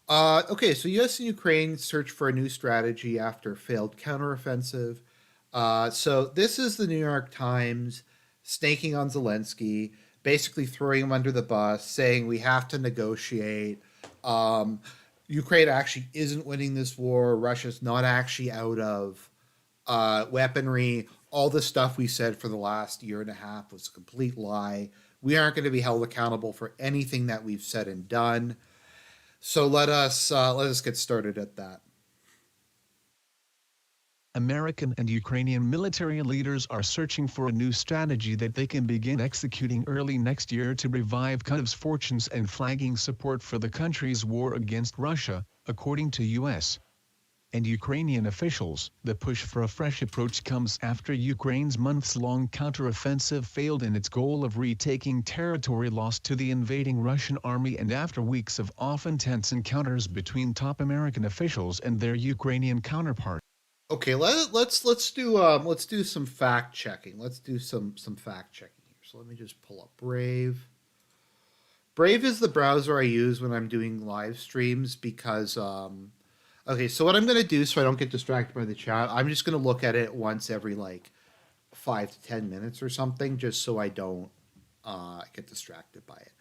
Okay, so U.S. and Ukraine search for a new strategy after failed counteroffensive. So this is the New York Times snaking on Zelensky, basically throwing him under the bus, saying we have to negotiate. Um, Ukraine actually isn't winning this war. Russia's not actually out of weaponry. All the stuff we said for the last year and a half was a complete lie. We aren't going to be held accountable for anything that we've said and done. So let us get started at that. American and Ukrainian military leaders are searching for a new strategy that they can begin executing early next year to revive Kyiv's fortunes and flagging support for the country's war against Russia, according to U.S. and Ukrainian officials. The push for a fresh approach comes after Ukraine's months-long counteroffensive failed in its goal of retaking territory lost to the invading Russian army and after weeks of often tense encounters between top American officials and their Ukrainian counterparts. Okay, let's do some fact checking. Let's do some fact checking here. So let me just pull up Brave. Brave is the browser I use when I'm doing live streams because okay, so what I'm gonna do so I don't get distracted by the chat, I'm just gonna look at it once every like 5 to 10 minutes or something, just so I don't get distracted by it.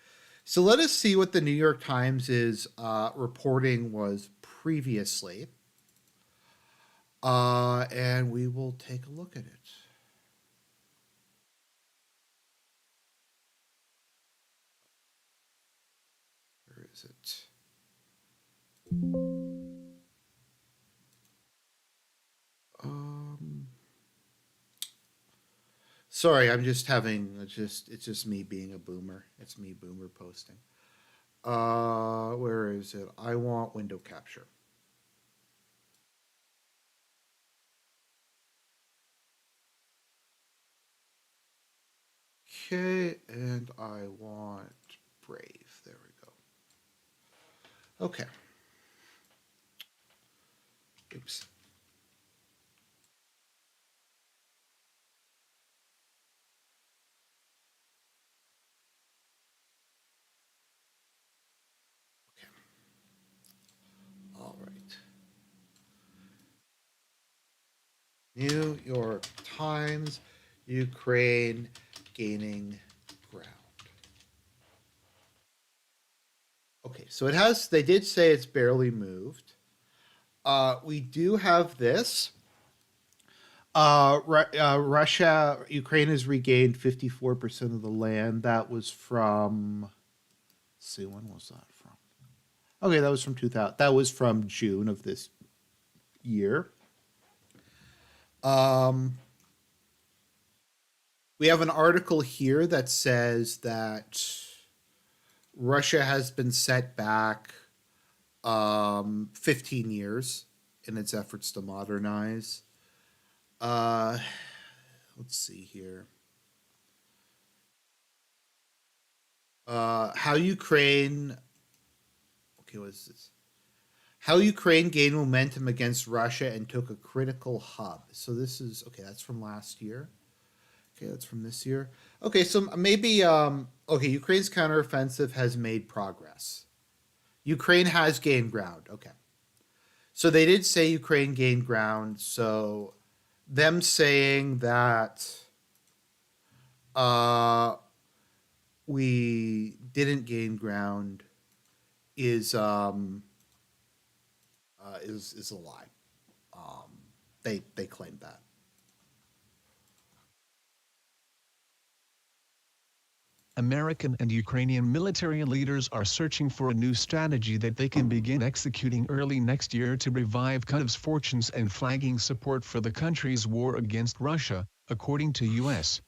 So let us see what the New York Times is reporting was previously. And we will take a look at it. Where is it? Um, Sorry, I'm just having it's just me being a boomer. It's me boomer posting. Where is it? I want window capture. Okay, and I want Brave. There we go. Okay. Oops. Okay. All right. New York Times, Ukraine gaining ground. Okay, so it has. They did say it's barely moved. We do have this. Russia, Ukraine has regained 54% of the land. That was from. Let's see, when was that from? Okay, that was from 2000. That was from June of this year. Um, we have an article here that says that Russia has been set back 15 years in its efforts to modernize. Uh, let's see here. How Ukraine. Okay, what is this? How Ukraine gained momentum against Russia and took a critical hub. So this is okay. That's from last year. Okay, that's from this year. Okay, so maybe okay. Ukraine's counteroffensive has made progress. Ukraine has gained ground. Okay, so they did say Ukraine gained ground. So them saying that uh, we didn't gain ground is is a lie. Um, they claim that. American and Ukrainian military leaders are searching for a new strategy that they can begin executing early next year to revive Kyiv's fortunes and flagging support for the country's war against Russia, according to U.S.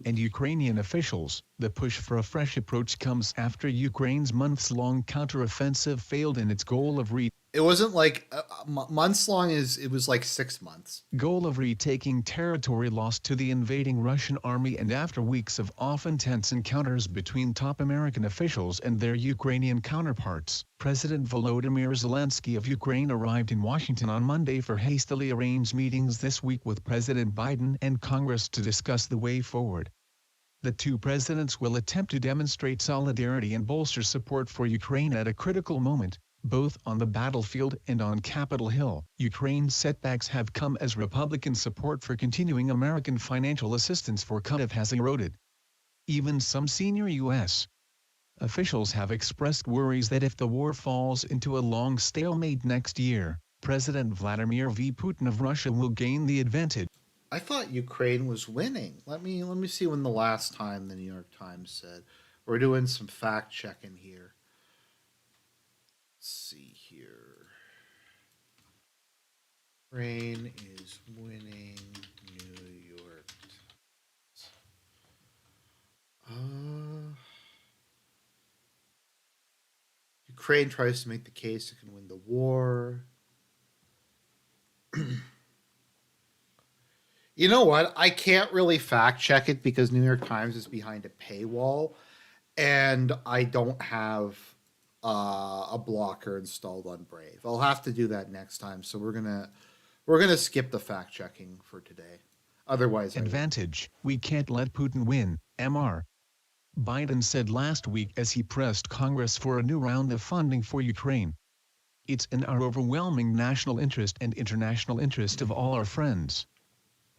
and Ukrainian officials. The push for a fresh approach comes after Ukraine's months-long counteroffensive failed in its goal of It wasn't like months long. Is it was like 6 months. retaking territory lost to the invading Russian army and after weeks of often tense encounters between top American officials and their Ukrainian counterparts. President Volodymyr Zelensky of Ukraine arrived in Washington on Monday for hastily arranged meetings this week with President Biden and Congress to discuss the way forward. The two presidents will attempt to demonstrate solidarity and bolster support for Ukraine at a critical moment, Both on the battlefield and on Capitol Hill, Ukraine's setbacks have come as Republican support for continuing American financial assistance for Kyiv has eroded. Even some senior U.S. officials have expressed worries that if the war falls into a long stalemate next year, President Vladimir V. Putin of Russia will gain the advantage. I thought Ukraine was winning. Let me see when the last time the New York Times said. We're doing some fact checking here. Let's see here. Ukraine is winning New York. Uh, Ukraine tries to make the case it can win the war. You know what? I can't really fact check it because New York Times is behind a paywall, and I don't have a blocker installed on Brave. I'll have to do that next time. So we're gonna skip the fact checking for today. Otherwise, I will. Advantage. We can't let Putin win, Mr. Biden said last week as he pressed Congress for a new round of funding for Ukraine. It's in our overwhelming national interest and international interest of all our friends.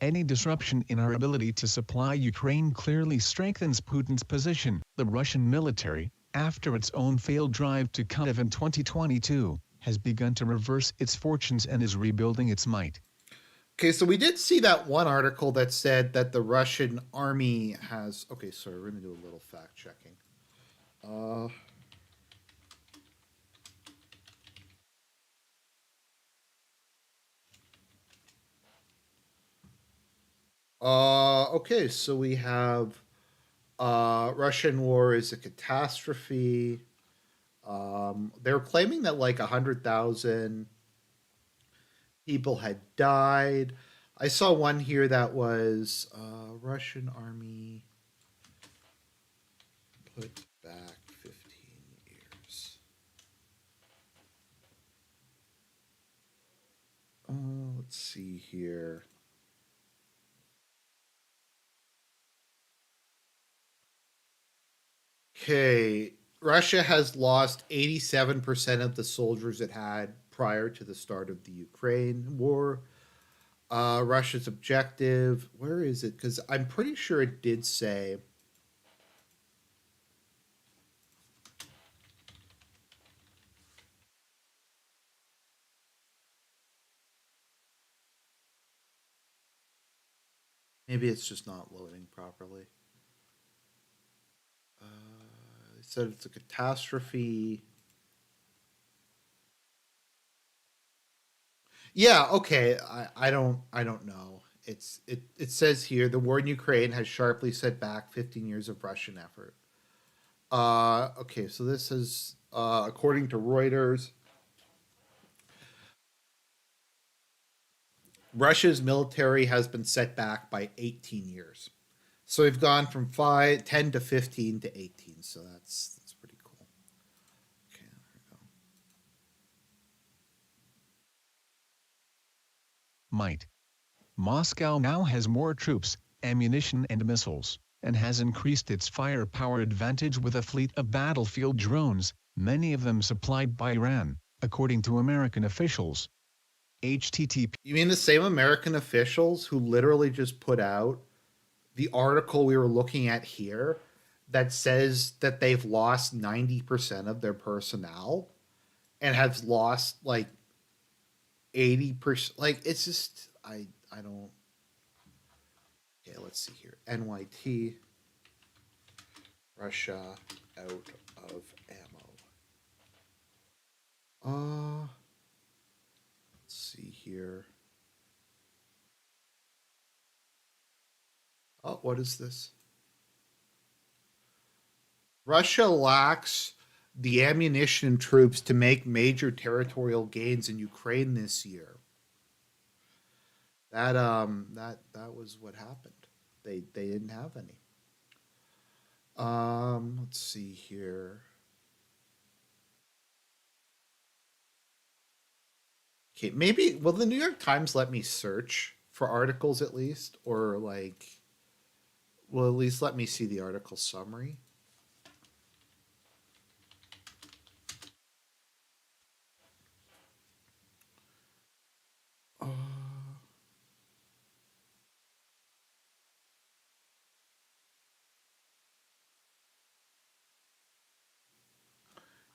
Any disruption in our ability to supply Ukraine clearly strengthens Putin's position. The Russian military, after its own failed drive to Kyiv in 2022, has begun to reverse its fortunes and is rebuilding its might. Okay, so we did see that one article that said that the Russian army has. Okay, sorry, we're gonna do a little fact checking. Uh, okay, so we have Russian war is a catastrophe. They're claiming that like 100,000 people had died. I saw one here that was Russian army put back 15 years. Let's see here. Okay, Russia has lost 87% of the soldiers it had prior to the start of the Ukraine war. Russia's objective, where is it? Because I'm pretty sure it did say. Maybe it's just not loading properly. It said it's a catastrophe. Yeah, okay. I don't know. It says here the war in Ukraine has sharply set back 15 years of Russian effort. Okay, so this is according to Reuters, Russia's military has been set back by 18 years. So we've gone from 10 to 15 to 18. So that's pretty cool. Okay, there we go. Might. Moscow now has more troops, ammunition and missiles, and has increased its firepower advantage with a fleet of battlefield drones, many of them supplied by Iran, according to American officials. HTTP. You mean the same American officials who literally just put out the article we were looking at here that says that they've lost 90% of their personnel and have lost like 80%? Like it's just I don't. Okay, let's see here. NYT Russia out of ammo. Let's see here. Oh, what is this? Russia lacks the ammunition and troops to make major territorial gains in Ukraine this year. That was what happened. They didn't have any. Let's see here. Okay, maybe will the New York Times let me search for articles at least, or like, will at least let me see the article summary?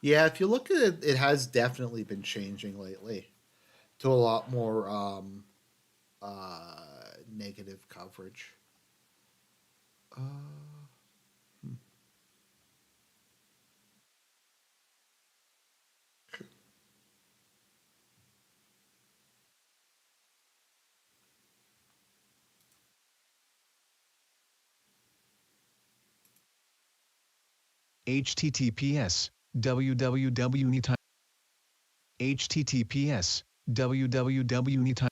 Yeah, if you look at it, it has definitely been changing lately to a lot more negative coverage. Uh, https www https www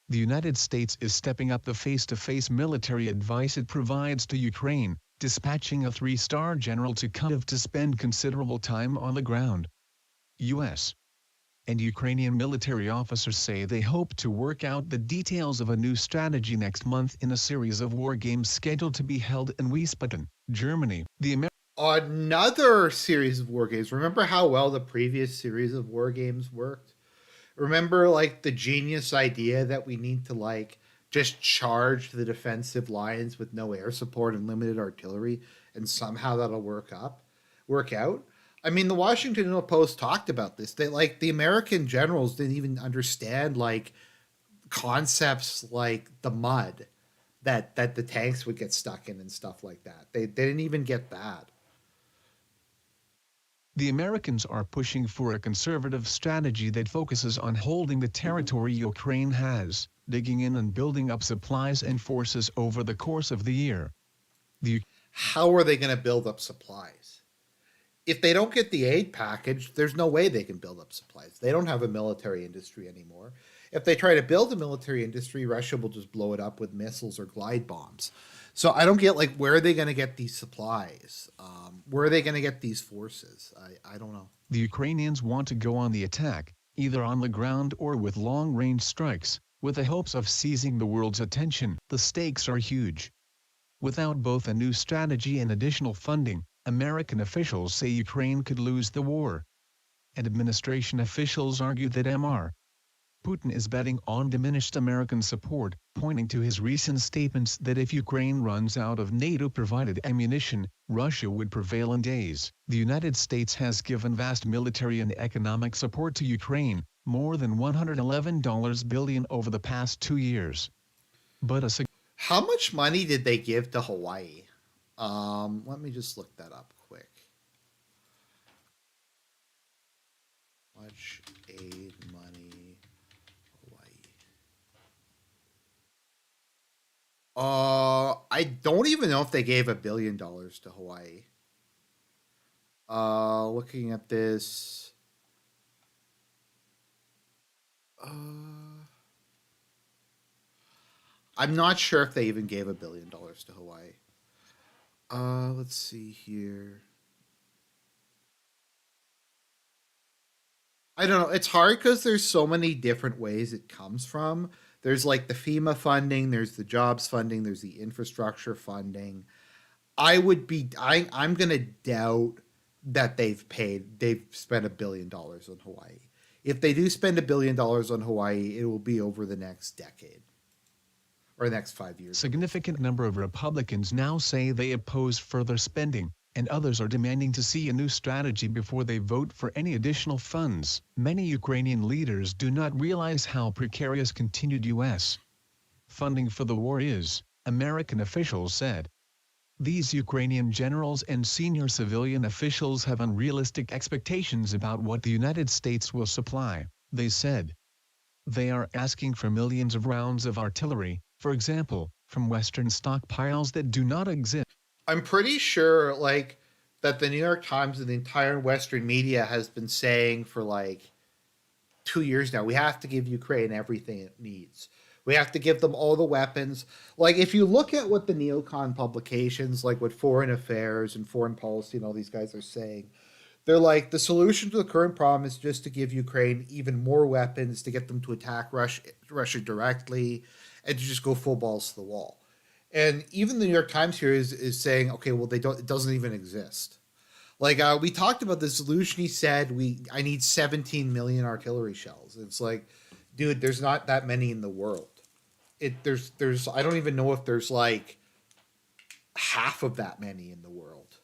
The United States is stepping up the face-to-face military advice it provides to Ukraine, dispatching a three-star general to Kyiv to spend considerable time on the ground. U.S. and Ukrainian military officers say they hope to work out the details of a new strategy next month in a series of war games scheduled to be held in Wiesbaden, Germany. Another series of war games. Remember how well the previous series of war games worked? Remember like the genius idea that we need to like just charge the defensive lines with no air support and limited artillery, and somehow that'll work out. I mean, the Washington Post talked about this. They like the American generals didn't even understand like concepts like the mud that the tanks would get stuck in and stuff like that. They didn't even get that. The Americans are pushing for a conservative strategy that focuses on holding the territory Ukraine has, digging in and building up supplies and forces over the course of the year. The How are they going to build up supplies? If they don't get the aid package, there's no way they can build up supplies. They don't have a military industry anymore. If they try to build a military industry, Russia will just blow it up with missiles or glide bombs. So I don't get like where are they going to get these supplies? Where are they going to get these forces? I don't know. the Ukrainians want to go on the attack, either on the ground or with long-range strikes, with the hopes of seizing the world's attention. The stakes are huge. Without both a new strategy and additional funding, American officials say Ukraine could lose the war. And administration officials argue that Mr. Putin is betting on diminished American support, pointing to his recent statements that if Ukraine runs out of NATO-provided ammunition, Russia would prevail in days. The United States has given vast military and economic support to Ukraine, more than $111 billion over the past 2 years. But a How much money did they give to Hawaii? Let me just look that up quick. Much aid money, Hawaii. I don't even know if they gave $1 billion to Hawaii. Looking at this, uh, I'm not sure if they even gave $1 billion to Hawaii. Let's see here. I don't know. It's hard because there's so many different ways it comes from. There's like the FEMA funding, there's the jobs funding, there's the infrastructure funding. I'm gonna doubt that they've spent $1 billion on Hawaii. If they do spend $1 billion on Hawaii, it will be over the next decade or the next 5 years. significant number of Republicans now say they oppose further spending, and others are demanding to see a new strategy before they vote for any additional funds. Many Ukrainian leaders do not realize how precarious continued U.S. funding for the war is, American officials said. These Ukrainian generals and senior civilian officials have unrealistic expectations about what the United States will supply, they said. They are asking for millions of rounds of artillery, for example, from Western stockpiles that do not exist. I'm pretty sure like that the New York Times and the entire Western media has been saying for like 2 years now, we have to give Ukraine everything it needs. We have to give them all the weapons. Like, if you look at what the neocon publications, like what Foreign Affairs and Foreign Policy and all these guys are saying, they're like, the solution to the current problem is just to give Ukraine even more weapons to get them to attack Russia directly and to just go full balls to the wall. And even the New York Times here is saying, okay, well, they don't. It doesn't even exist. Like we talked about the solution. He said I need 17 million artillery shells. It's like, dude, there's not that many in the world. There's I don't even know if there's like half of that many in the world.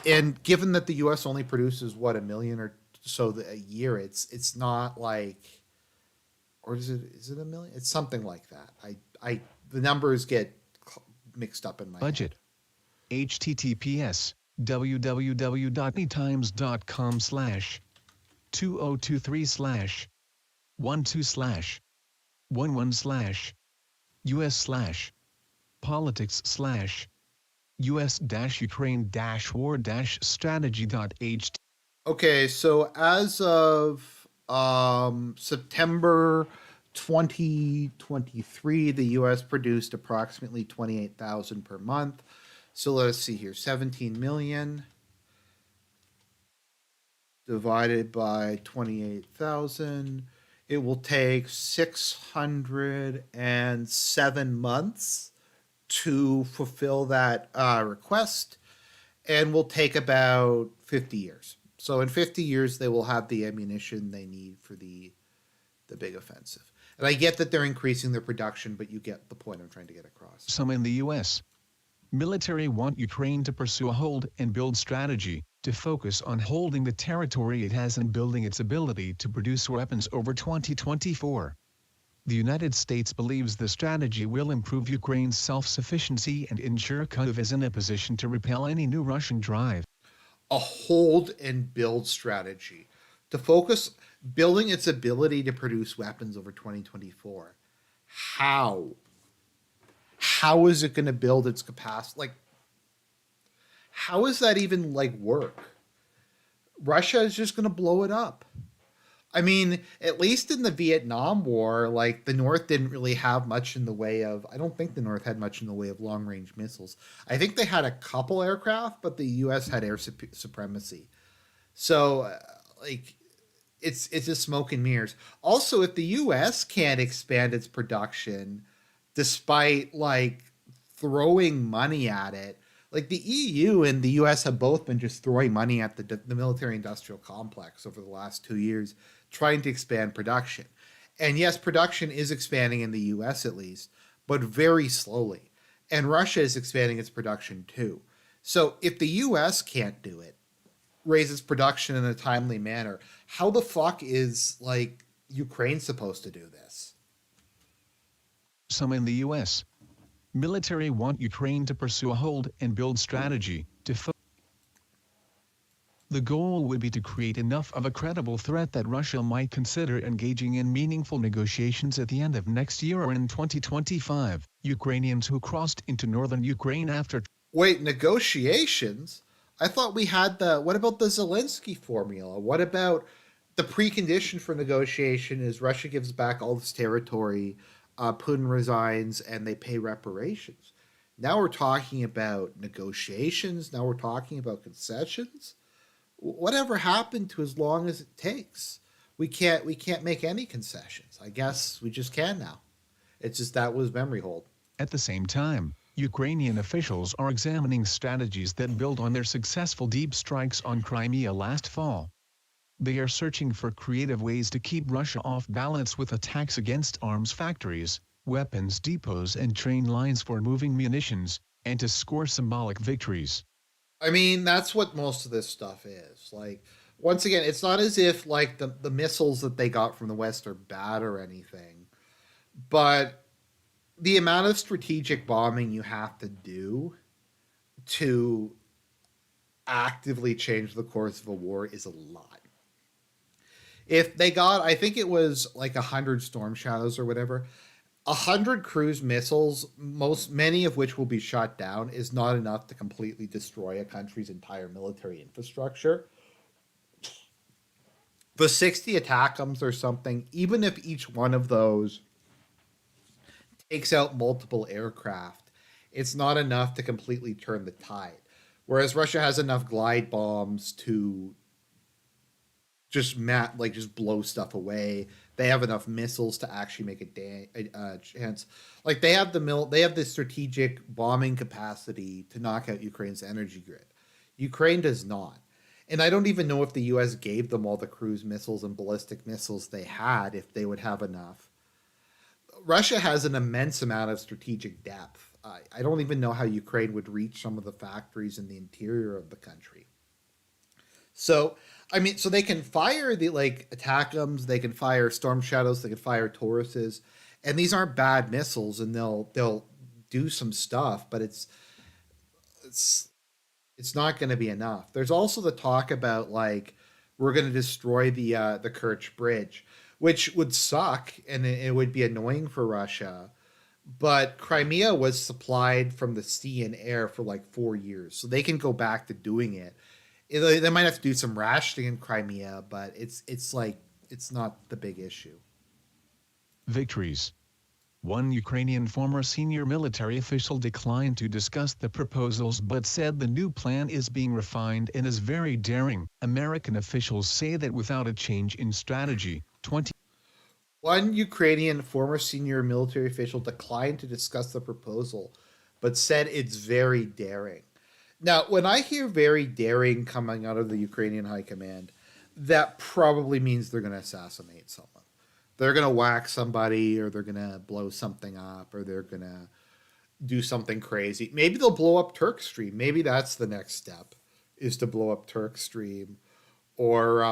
And given that the U.S. only produces what, a million or so a year, it's not like, or is it a million? It's something like that. I the numbers get mixed up in my head. Budget. https www.times.com/2023/1/us/politics/us-ukraine-war-strategy.ht. Okay, so as of September 2023, the U.S. produced approximately 28,000 per month. So let's see here, 17 million divided by 28,000. It will take 607 months to fulfill that request, and will take about 50 years. So in 50 years, they will have the ammunition they need for the big offensive. And I get that they're increasing their production, but you get the point I'm trying to get across. Some in the U.S. military want Ukraine to pursue a hold and build strategy, to focus on holding the territory it has and building its ability to produce weapons over 2024. The United States believes the strategy will improve Ukraine's self-sufficiency and ensure Kyiv is in a position to repel any new Russian drive. A hold and build strategy to focus building its ability to produce weapons over 2024. How? How is it going to build its capacity? Like, how is that even like work? Russia is just going to blow it up. I mean, at least in the Vietnam War, like the North didn't really have much in the way of, I don't think the North had much in the way of long range missiles. I think they had a couple aircraft, but the US had air supremacy. So, like, it's just smoke and mirrors. Also, if the US can't expand its production despite like throwing money at it, like the EU and the US have both been just throwing money at the military industrial complex over the last 2 years, trying to expand production. And yes, production is expanding in the US at least, but very slowly. And Russia is expanding its production too. So if the US can't do it, raise its production in a timely manner, how the fuck is like Ukraine supposed to do this? Some in the U.S. military want Ukraine to pursue a hold and build strategy, to the goal would be to create enough of a credible threat that Russia might consider engaging in meaningful negotiations at the end of next year or in 2025. Ukrainians who crossed into northern Ukraine after... Wait, negotiations? I thought we had what about the Zelensky formula? What about the precondition for negotiation is Russia gives back all this territory, Putin resigns, and they pay reparations. Now we're talking about negotiations. Now we're talking about concessions. Whatever happened to as long as it takes? We can't make any concessions. I guess we just can now. It's just that was memory hold. At the same time, Ukrainian officials are examining strategies that build on their successful deep strikes on Crimea last fall. They are searching for creative ways to keep Russia off balance with attacks against arms factories, weapons depots and train lines for moving munitions, and to score symbolic victories. I mean, that's what most of this stuff is. Like, once again, it's not as if like the missiles that they got from the West are bad or anything, but the amount of strategic bombing you have to do to actively change the course of a war is a lot. If they got, I think it was like 100 Storm Shadows or whatever, 100 cruise missiles, many of which will be shot down, is not enough to completely destroy a country's entire military infrastructure. The 60 ATACMS or something, even if each one of those takes out multiple aircraft, it's not enough to completely turn the tide. Whereas Russia has enough glide bombs to just blow stuff away. They have enough missiles to actually make a chance. Like they have the strategic bombing capacity to knock out Ukraine's energy grid. Ukraine does not. And I don't even know if the US gave them all the cruise missiles and ballistic missiles they had, if they would have enough. Russia has an immense amount of strategic depth. I don't even know how Ukraine would reach some of the factories in the interior of the country. So, I mean, so they can fire the like ATACMs, they can fire Storm Shadows, they can fire Tauruses, and these aren't bad missiles, and they'll do some stuff, but it's it's not going to be enough. There's also the talk about like we're going to destroy the Kerch Bridge, which would suck and it would be annoying for Russia. But Crimea was supplied from the sea and air for like 4 years, so they can go back to doing it. They might have to do some rationing in Crimea, but it's like it's not the big issue. Victories. One Ukrainian former senior military official declined to discuss the proposals but said the new plan is being refined and is very daring. American officials say that without a change in strategy, 20 One Ukrainian former senior military official declined to discuss the proposal, but said it's very daring. Now, when I hear very daring coming out of the Ukrainian high command, that probably means they're going to assassinate someone. They're going to whack somebody, or they're going to blow something up, or they're going to do something crazy. Maybe they'll blow up Turk Stream. Maybe that's the next step, is to blow up Turk Stream, or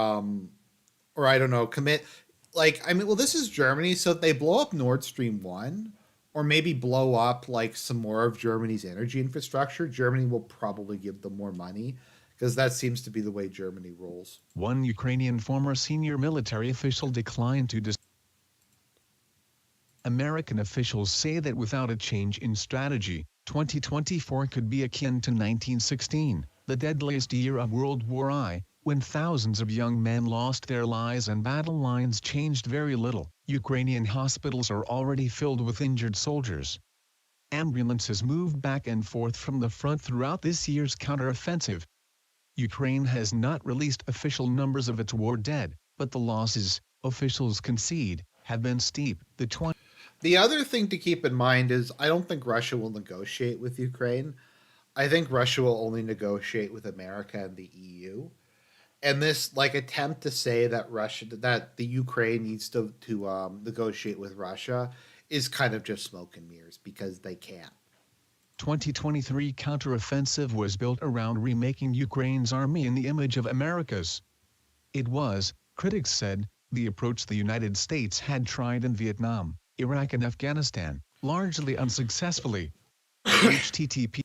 or I don't know, commit. Like, I mean, well, this is Germany, so if they blow up Nord Stream 1, or maybe blow up like some more of Germany's energy infrastructure, Germany will probably give them more money, because that seems to be the way Germany rolls. One Ukrainian former senior military official declined to discuss. American officials say that without a change in strategy, 2024 could be akin to 1916, the deadliest year of World War I, when thousands of young men lost their lives and battle lines changed very little. Ukrainian hospitals are already filled with injured soldiers. Ambulances moved back and forth from the front throughout this year's counteroffensive. Ukraine has not released official numbers of its war dead, but the losses, officials concede, have been steep. The other thing to keep in mind is I don't think Russia will negotiate with Ukraine. I think Russia will only negotiate with America and the EU. And this like attempt to say that the Ukraine needs to negotiate with Russia is kind of just smoke and mirrors because they can't. 2023 counteroffensive was built around remaking Ukraine's army in the image of America's. It was, critics said, the approach the United States had tried in Vietnam, Iraq and Afghanistan, largely unsuccessfully. HTTP.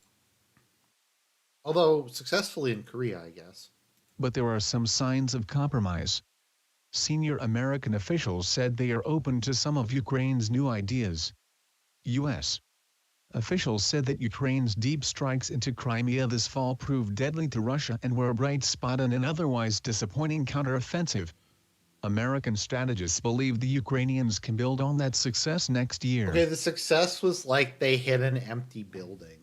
Although successfully in Korea, I guess. But there are some signs of compromise. Senior American officials said they are open to some of Ukraine's new ideas. U.S. officials said that Ukraine's deep strikes into Crimea this fall proved deadly to Russia and were a bright spot in an otherwise disappointing counteroffensive. American strategists believe the Ukrainians can build on that success next year. Okay, the success was like they hit an empty building.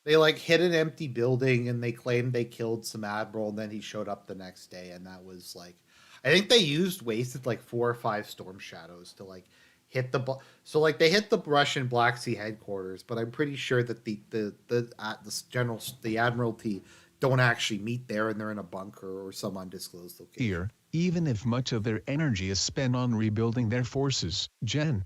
They like hit an empty building and they claimed they killed some admiral, and then he showed up the next day, and that was like, I think they wasted like 4 or 5 storm shadows to like hit so like they hit the Russian Black Sea headquarters, but I'm pretty sure that the admiralty don't actually meet there, and they're in a bunker or some undisclosed location. Here, even if much of their energy is spent on rebuilding their forces. Gen.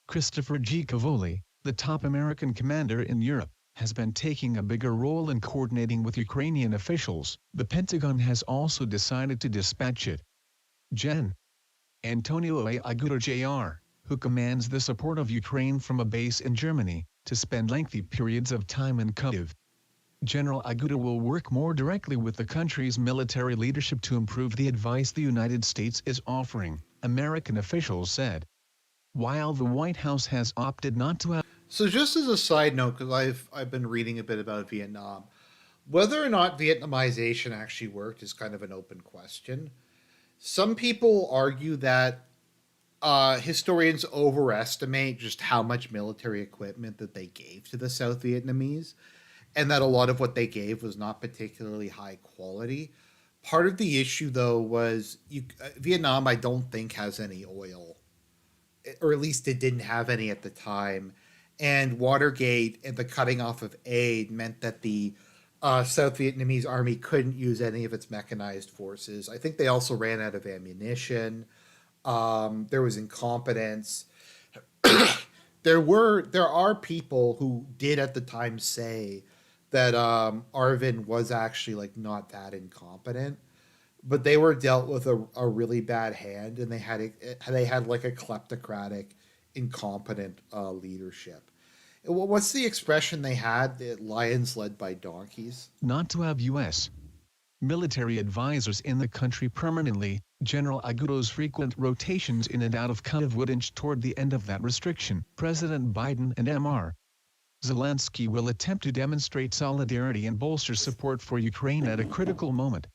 Christopher G. Cavoli, the top American commander in Europe, has been taking a bigger role in coordinating with Ukrainian officials. The Pentagon has also decided to dispatch it. Gen. Antonio A. Aguirre Jr., who commands the support of Ukraine from a base in Germany, to spend lengthy periods of time in Kyiv. General Aguirre will work more directly with the country's military leadership to improve the advice the United States is offering, American officials said. While the White House has opted not to have... So just as a side note, because I've been reading a bit about Vietnam, whether or not Vietnamization actually worked is kind of an open question. Some people argue that historians overestimate just how much military equipment that they gave to the South Vietnamese, and that a lot of what they gave was not particularly high quality. Part of the issue, though, was Vietnam, I don't think, has any oil, or at least it didn't have any at the time. And Watergate and the cutting off of aid meant that the South Vietnamese army couldn't use any of its mechanized forces. I think they also ran out of ammunition. There was incompetence. there are people who did at the time say that Arvin was actually like not that incompetent, but they were dealt with a really bad hand, and they had like a kleptocratic, incompetent leadership. What's the expression they had? The lions led by donkeys. Not to have U.S. military advisors in the country permanently, General Agudo's frequent rotations in and out of Kyiv would inch toward the end of that restriction. President Biden and Mr. Zelensky will attempt to demonstrate solidarity and bolster support for Ukraine at a critical moment.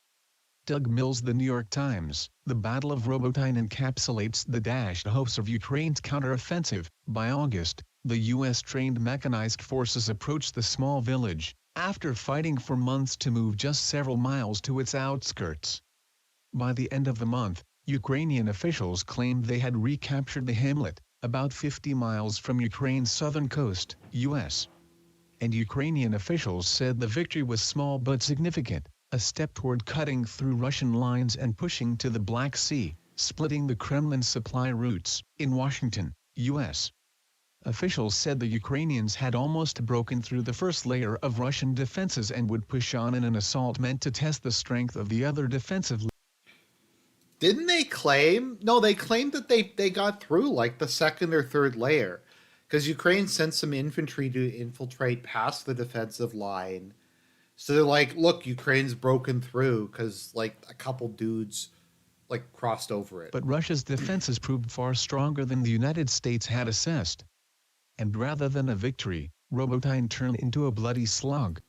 Doug Mills, The New York Times. The Battle of Robotyne encapsulates the dashed hopes of Ukraine's counteroffensive. By August, the U.S.-trained mechanized forces approached the small village, after fighting for months to move just several miles to its outskirts. By the end of the month, Ukrainian officials claimed they had recaptured the hamlet, about 50 miles from Ukraine's southern coast, U.S. and Ukrainian officials said the victory was small but significant, a step toward cutting through Russian lines and pushing to the Black Sea, splitting the Kremlin's supply routes. In Washington, U.S. officials said the Ukrainians had almost broken through the first layer of Russian defenses and would push on in an assault meant to test the strength of the other defensive. Didn't they claim? No, they claimed that they got through like the second or third layer, because Ukraine sent some infantry to infiltrate past the defensive line. So they're like, look, Ukraine's broken through because like a couple dudes like crossed over it. But Russia's defenses proved far stronger than the United States had assessed. And rather than a victory, Robotyne turned into a bloody slug.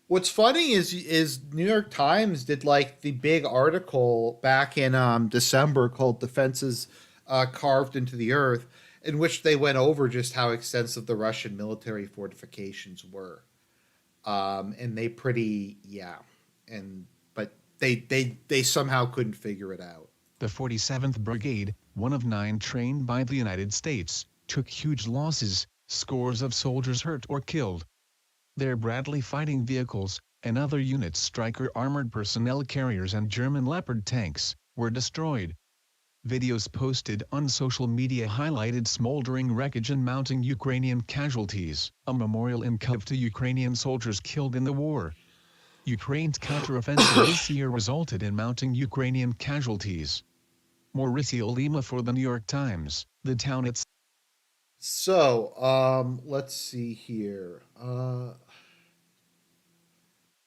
What's funny is New York Times did like the big article back in December called "Defenses Carved into the Earth," in which they went over just how extensive the Russian military fortifications were, and they pretty but they somehow couldn't figure it out. The 47th Brigade, one of 9 trained by the United States, took huge losses, scores of soldiers hurt or killed. Their Bradley fighting vehicles, and other units' Stryker armored personnel carriers and German Leopard tanks, were destroyed. Videos posted on social media highlighted smoldering wreckage and mounting Ukrainian casualties. A memorial in Kyiv to Ukrainian soldiers killed in the war. Ukraine's counteroffensive this year resulted in mounting Ukrainian casualties. Mauricio Lima for The New York Times. The town itself. So, let's see here.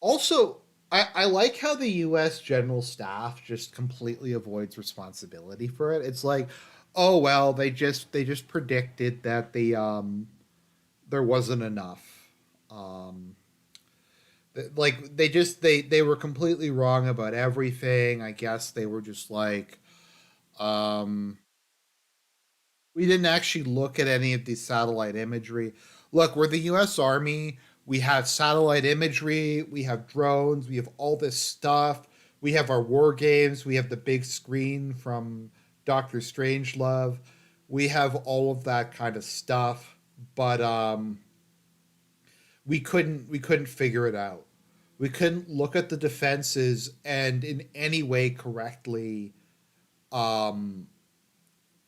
Also, I like how the U.S. General Staff just completely avoids responsibility for it. It's like, oh well, they just predicted that there wasn't enough. Like they were completely wrong about everything. I guess they were just like, we didn't actually look at any of the satellite imagery. Look, we're the U.S. Army. We have satellite imagery. We have drones. We have all this stuff. We have our war games. We have the big screen from Doctor Strangelove. We have all of that kind of stuff, but we couldn't figure it out. We couldn't look at the defenses and in any way correctly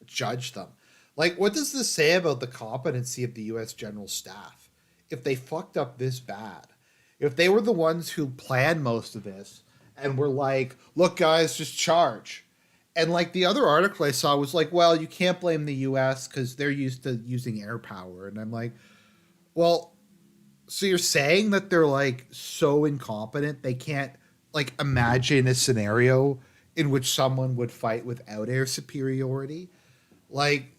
judge them. Like, what does this say about the competency of the U.S. General Staff? If they fucked up this bad, if they were the ones who planned most of this and were like, look, guys, just charge. And like the other article I saw was like, well, you can't blame the U.S. because they're used to using air power. And I'm like, well, so you're saying that they're like so incompetent they can't like imagine a scenario in which someone would fight without air superiority? Like,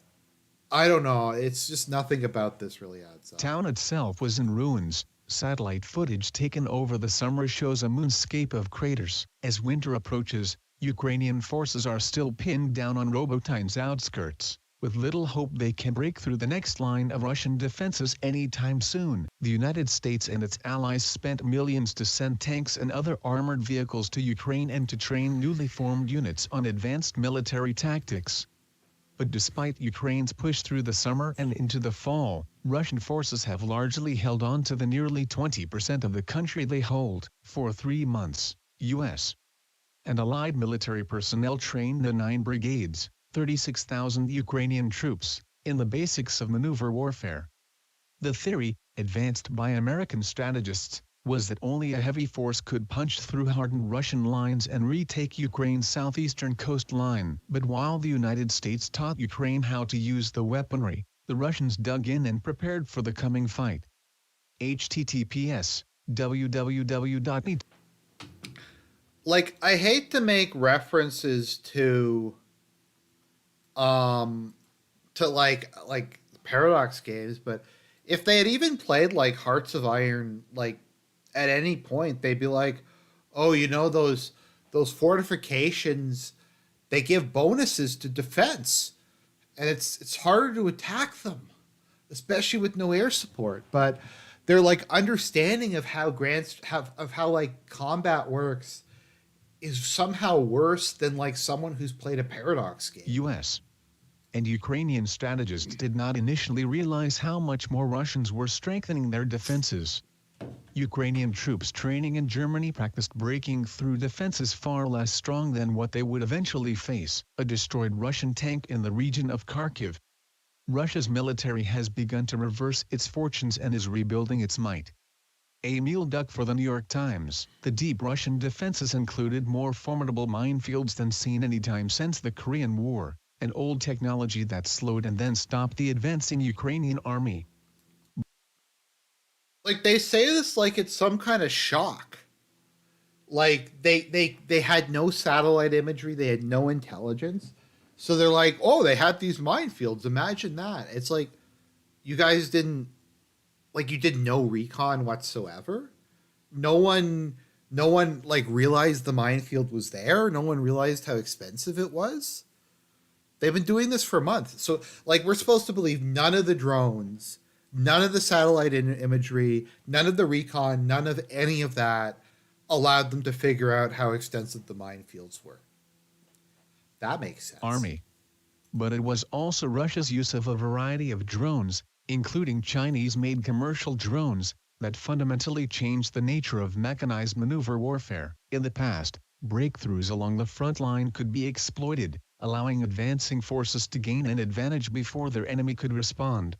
I don't know. It's just nothing about this really adds up. Town itself was in ruins. Satellite footage taken over the summer shows a moonscape of craters. As winter approaches, Ukrainian forces are still pinned down on Robotyne's outskirts, with little hope they can break through the next line of Russian defenses anytime soon. The United States and its allies spent millions to send tanks and other armored vehicles to Ukraine and to train newly formed units on advanced military tactics. But despite Ukraine's push through the summer and into the fall, Russian forces have largely held on to the nearly 20% of the country they hold. For 3 months, U.S. and allied military personnel trained the 9 brigades, 36,000 Ukrainian troops, in the basics of maneuver warfare. The theory, advanced by American strategists, was that only a heavy force could punch through hardened Russian lines and retake Ukraine's southeastern coastline. But while the United States taught Ukraine how to use the weaponry, the Russians dug in and prepared for the coming fight. https www.net. Like, I hate to make references um to like Paradox games, but if they had even played like Hearts of Iron, like at any point, they'd be like, "Oh, you know those fortifications, they give bonuses to defense, and it's harder to attack them, especially with no air support." But their like understanding of how like combat works is somehow worse than like someone who's played a Paradox game. U.S. and Ukrainian strategists did not initially realize how much more Russians were strengthening their defenses. Ukrainian troops training in Germany practiced breaking through defenses far less strong than what they would eventually face, a destroyed Russian tank in the region of Kharkiv. Russia's military has begun to reverse its fortunes and is rebuilding its might. Emil Duck for the New York Times. The deep Russian defenses included more formidable minefields than seen any time since the Korean War, an old technology that slowed and then stopped the advancing Ukrainian army. Like, they say this like it's some kind of shock. Like, they had no satellite imagery, they had no intelligence. So they're like, "Oh, they had these minefields. Imagine that." It's like, you guys didn't, like, you did no recon whatsoever. No one like realized the minefield was there. No one realized how expensive it was. They've been doing this for months. So, like, we're supposed to believe none of the drones, none of the satellite imagery, none of the recon, none of any of that allowed them to figure out how extensive the minefields were. That makes sense. Army. But it was also Russia's use of a variety of drones, including Chinese-made commercial drones, that fundamentally changed the nature of mechanized maneuver warfare. In the past, breakthroughs along the front line could be exploited, allowing advancing forces to gain an advantage before their enemy could respond.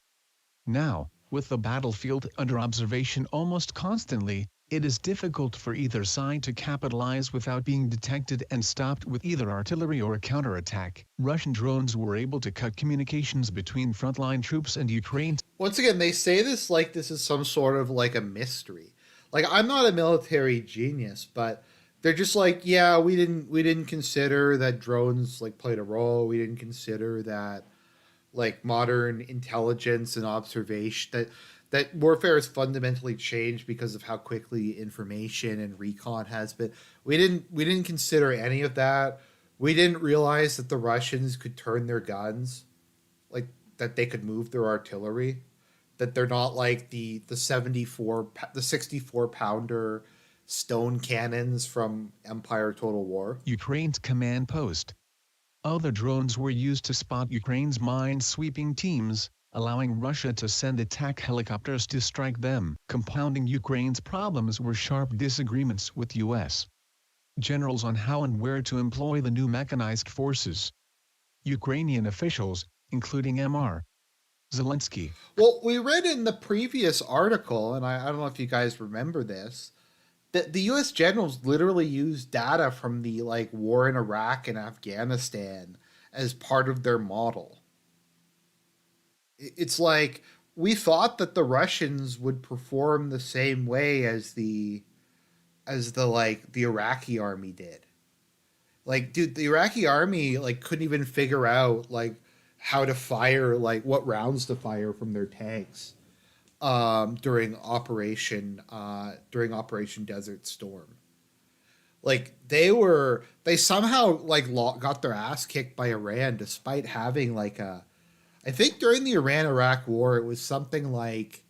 Now, with the battlefield under observation almost constantly, it is difficult for either side to capitalize without being detected and stopped with either artillery or counterattack. Russian drones were able to cut communications between frontline troops and Ukraine. Once again, they say this like this is some sort of like a mystery. Like, I'm not a military genius, but they're just like, yeah, we didn't consider that drones like played a role. We didn't consider that like modern intelligence and observation that warfare has fundamentally changed because of how quickly information and recon has been. We didn't consider any of that. We didn't realize that the Russians could turn their guns, like that they could move their artillery, that they're not like the 64 pounder stone cannons from Empire Total War. Ukraine's command post. Other drones were used to spot Ukraine's mine-sweeping teams, allowing Russia to send attack helicopters to strike them. Compounding Ukraine's problems were sharp disagreements with U.S. generals on how and where to employ the new mechanized forces. Ukrainian officials, including Mr. Zelensky. Well, we read in the previous article, and I don't know if you guys remember this, that the U.S. generals literally used data from the like war in Iraq and Afghanistan as part of their model. It's like we thought that the Russians would perform the same way as the like the Iraqi army did. Like, dude, the Iraqi army like couldn't even figure out like how to fire, like what rounds to fire from their tanks during Operation Desert Storm. Like, they somehow like got their ass kicked by Iran despite having like a, I think during the Iran-Iraq war it was something like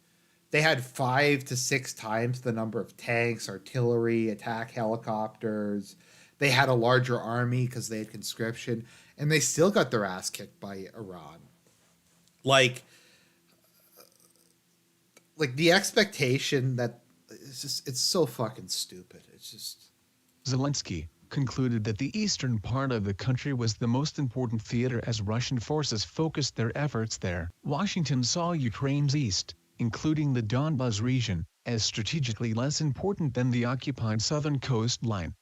they had 5 to 6 times the number of tanks, artillery, attack helicopters. They had a larger army because they had conscription, and they still got their ass kicked by Iran. Like, the expectation that it's so fucking stupid. It's just Zelensky. concluded that the eastern part of the country was the most important theater as Russian forces focused their efforts there. Washington saw Ukraine's east, including the Donbas region, as strategically less important than the occupied southern coastline.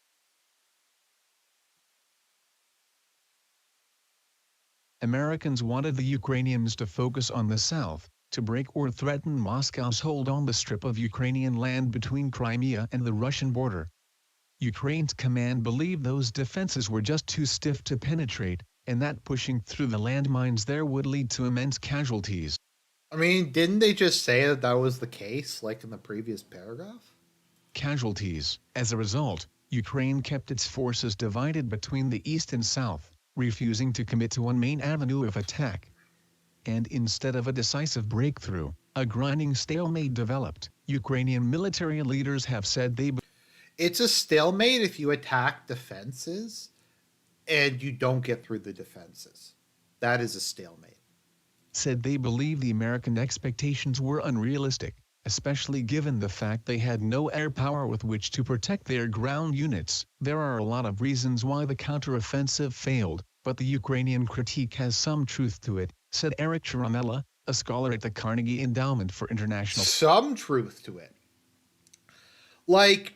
Americans wanted the Ukrainians to focus on the south, to break or threaten Moscow's hold on the strip of Ukrainian land between Crimea and the Russian border. Ukraine's command believed those defenses were just too stiff to penetrate, and that pushing through the landmines there would lead to immense casualties. I mean, didn't they just say that that was the case, like in the previous paragraph? As a result, Ukraine kept its forces divided between the east and south, refusing to commit to one main avenue of attack. And instead of a decisive breakthrough, a grinding stalemate developed. Ukrainian military leaders have said It's a stalemate if you attack defenses and you don't get through the defenses. That is a stalemate. they believe the American expectations were unrealistic, especially given the fact they had no air power with which to protect their ground units. There are a lot of reasons why the counteroffensive failed, but the Ukrainian critique has some truth to it, said Eric Chiramella, a scholar at the Carnegie Endowment for International. Some truth to it. Like,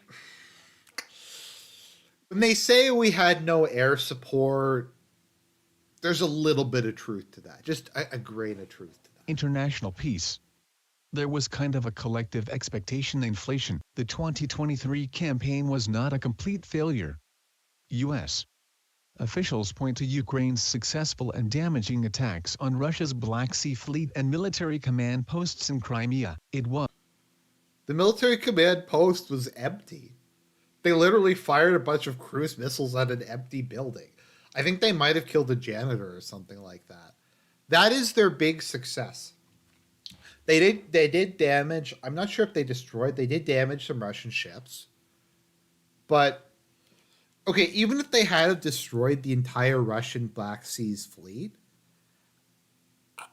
when they say we had no air support, there's a little bit of truth to that. Just a grain of truth to that. International peace. There was kind of a collective expectation inflation. The 2023 campaign was not a complete failure. U.S. officials point to Ukraine's successful and damaging attacks on Russia's Black Sea Fleet and military command posts in Crimea. The military command post was empty. They literally fired a bunch of cruise missiles at an empty building. I think they might have killed a janitor or something like that. That is their big success. They did damage. I'm not sure if they destroyed. They did damage some Russian ships. But okay, even if they had destroyed the entire Russian Black Seas fleet,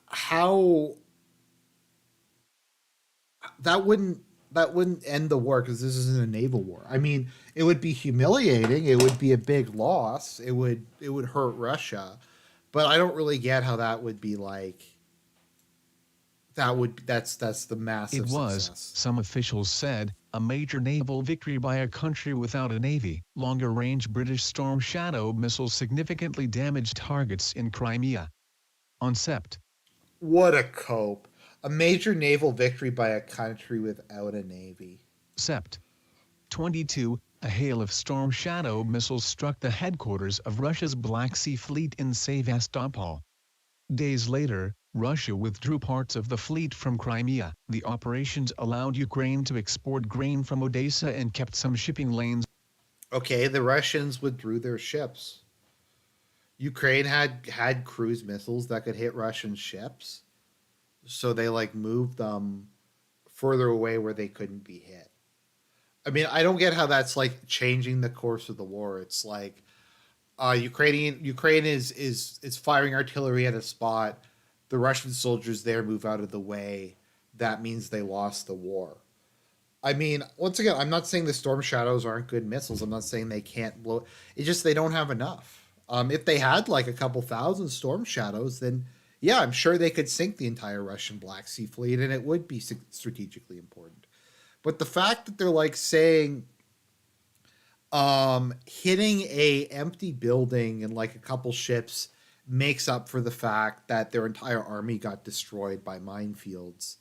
how that wouldn't end the war, because this isn't a naval war. I mean, it would be humiliating. It would be a big loss. It would hurt Russia, but I don't really get how that would be like. That's the massive success. Some officials said, a major naval victory by a country without a navy. Longer-range British Storm Shadow missiles significantly damaged targets in Crimea. On Sept. What a cope. A major naval victory by a country without a navy. Sept. 22, a hail of Storm Shadow missiles struck the headquarters of Russia's Black Sea Fleet in Sevastopol. Days later, Russia withdrew parts of the fleet from Crimea. The operations allowed Ukraine to export grain from Odessa and kept some shipping lanes. Okay, the Russians withdrew their ships. Ukraine had cruise missiles that could hit Russian ships, so they moved them further away where they couldn't be hit. I mean, I don't get how that's changing the course of the war. It's like Ukraine is firing artillery at a spot. The Russian soldiers there move out of the way. That means they lost the war. I mean, once again, I'm not saying the Storm Shadows aren't good missiles. I'm not saying they can't blow. It's just they don't have enough. If they had a couple thousand Storm Shadows, then yeah, I'm sure they could sink the entire Russian Black Sea Fleet, and it would be strategically important. But the fact that they're saying hitting a empty building and a couple ships makes up for the fact that their entire army got destroyed by minefields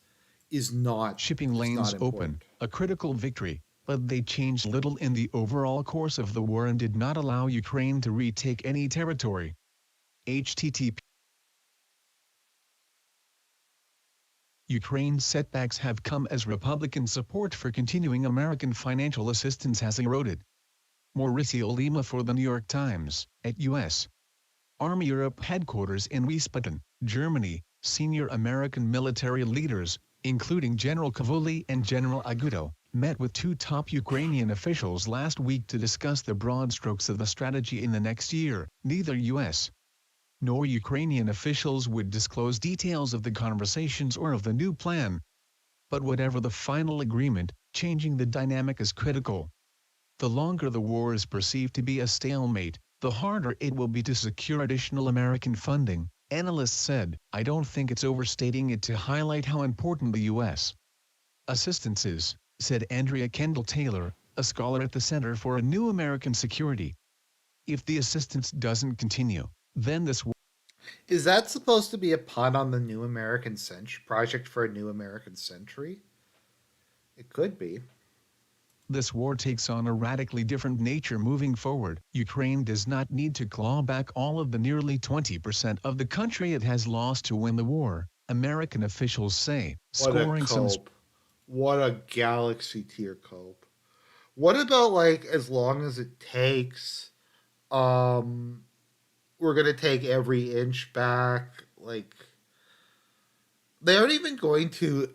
is not. Shipping lanes open, a critical victory, but they changed little in the overall course of the war and did not allow Ukraine to retake any territory. http Ukraine's setbacks have come as Republican support for continuing American financial assistance has eroded. Mauricio Lima for The New York Times. At U.S. Army Europe headquarters in Wiesbaden, Germany, senior American military leaders, including General Cavoli and General Aguto, met with two top Ukrainian officials last week to discuss the broad strokes of the strategy in the next year. Neither U.S. nor Ukrainian officials would disclose details of the conversations or of the new plan. But whatever the final agreement, changing the dynamic is critical. The longer the war is perceived to be a stalemate, the harder it will be to secure additional American funding, analysts said. I don't think it's overstating it to highlight how important the U.S. assistance is, said Andrea Kendall Taylor, a scholar at the Center for a New American Security. If the assistance doesn't continue, then Is that supposed to be a pun on the New American Century project for a New American Century? It could be. this war takes on a radically different nature moving forward. Ukraine does not need to claw back all of the nearly 20% of the country it has lost to win the war, American officials say, What a scoring some. cope. What a galaxy tier cope. What about like as long as it takes? Um, we're gonna take every inch back. Like they aren't even going to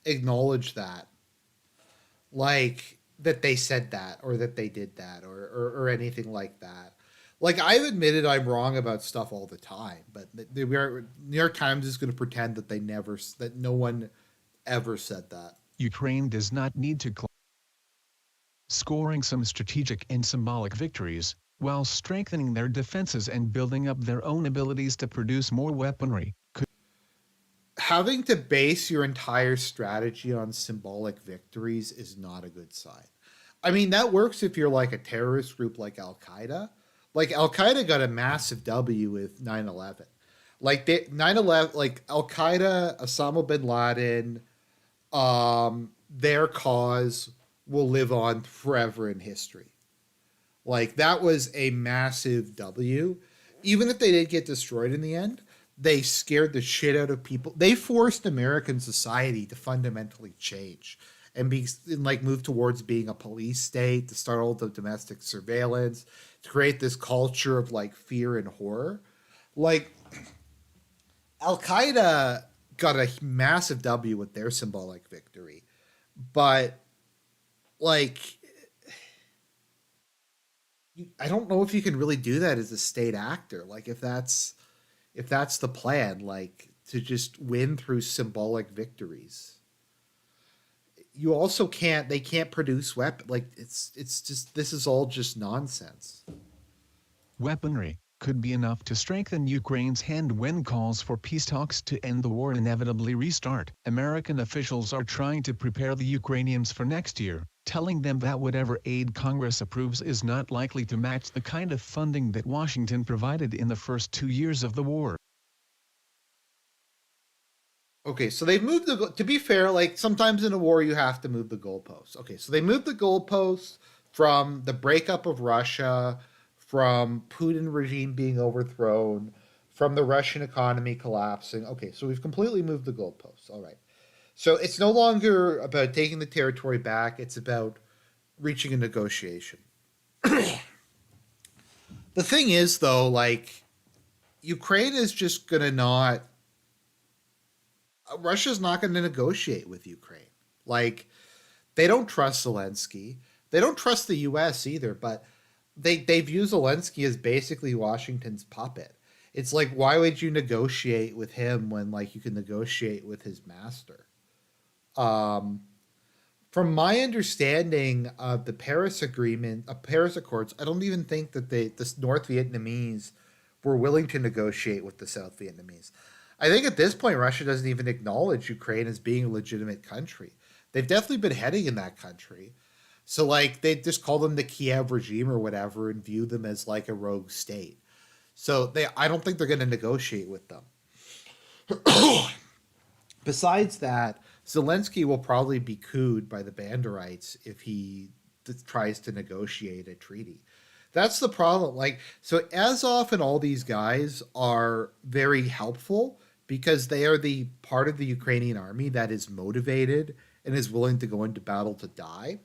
acknowledge that, like that they said that or that they did that or anything like that. Like I've admitted I'm wrong about stuff all the time, but New York Times is going to pretend that that no one ever said that. Ukraine does not need to scoring some strategic and symbolic victories, while strengthening their defenses and building up their own abilities to produce more weaponry, could. Having to base your entire strategy on symbolic victories is not a good sign. I mean, that works if you're like a terrorist group like Al Qaeda. Like Al Qaeda got a massive W with 9/11. Like 9/11, like Al Qaeda, Osama bin Laden, their cause will live on forever in history. Like that was a massive W. Even if they did get destroyed in the end, they scared the shit out of people. They forced American society to fundamentally change and like move towards being a police state, to start all the domestic surveillance, to create this culture of like fear and horror. Like Al Qaeda got a massive W with their symbolic victory, but like I don't know if you can really do that as a state actor. Like if that's the plan, like to just win through symbolic victories. You also can't. They can't produce weapon. Like it's just this is all just nonsense. Weaponry could be enough to strengthen Ukraine's hand when calls for peace talks to end the war inevitably restart. American officials are trying to prepare the Ukrainians for next year, telling them that whatever aid Congress approves is not likely to match the kind of funding that Washington provided in the first 2 years of the war. Okay, so they've moved the. To be fair, like sometimes in a war you have to move the goalposts. Okay, so they moved the goalposts from the breakup of Russia, from Putin regime being overthrown, from the Russian economy collapsing. Okay, so we've completely moved the goalposts. All right. So it's no longer about taking the territory back, it's about reaching a negotiation. The thing is though, like Ukraine is just going to not Russia's not going to negotiate with Ukraine. Like they don't trust Zelensky. They don't trust the US either, but they view Zelensky as basically Washington's puppet. It's like why would you negotiate with him when like you can negotiate with his master? Um from my understanding of the Paris Agreement, Paris Accords, I don't even think that the North Vietnamese were willing to negotiate with the South Vietnamese. I think at this point, Russia doesn't even acknowledge Ukraine as being a legitimate country. They've definitely been heading in that country. So, like, they just call them the Kiev regime or whatever and view them as like a rogue state. So, I don't think they're going to negotiate with them. Besides that, Zelensky will probably be cooed by the Banderites if he tries to negotiate a treaty. That's the problem. Like, so Azov and all these guys are very helpful because they are the part of the Ukrainian army that is motivated and is willing to go into battle to die.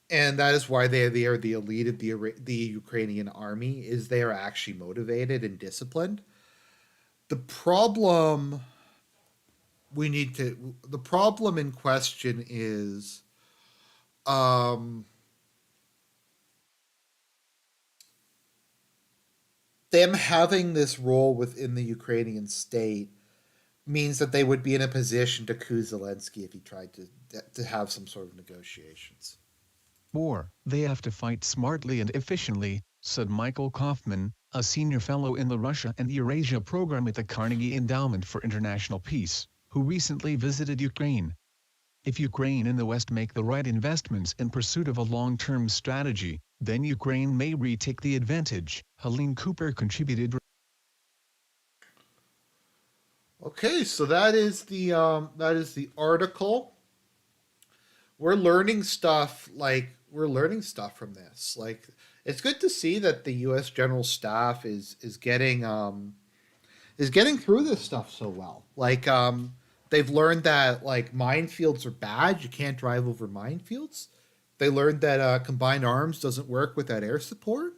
And that is why they are the elite of the Ukrainian army is they are actually motivated and disciplined. The problem the problem in question is them having this role within the Ukrainian state means that they would be in a position to coup Zelensky if he tried to have some sort of negotiations. War, they have to fight smartly and efficiently, said Michael Kaufman, a senior fellow in the Russia and Eurasia program at the Carnegie Endowment for International Peace, who recently visited Ukraine. If Ukraine and the West make the right investments in pursuit of a long-term strategy, then Ukraine may retake the advantage, Helene Cooper contributed. Okay, so that is the article. We're learning stuff from this. Like it's good to see that the U.S. General Staff is getting through this stuff so well. They've learned that like minefields are bad. You can't drive over minefields. They learned that combined arms doesn't work without air support.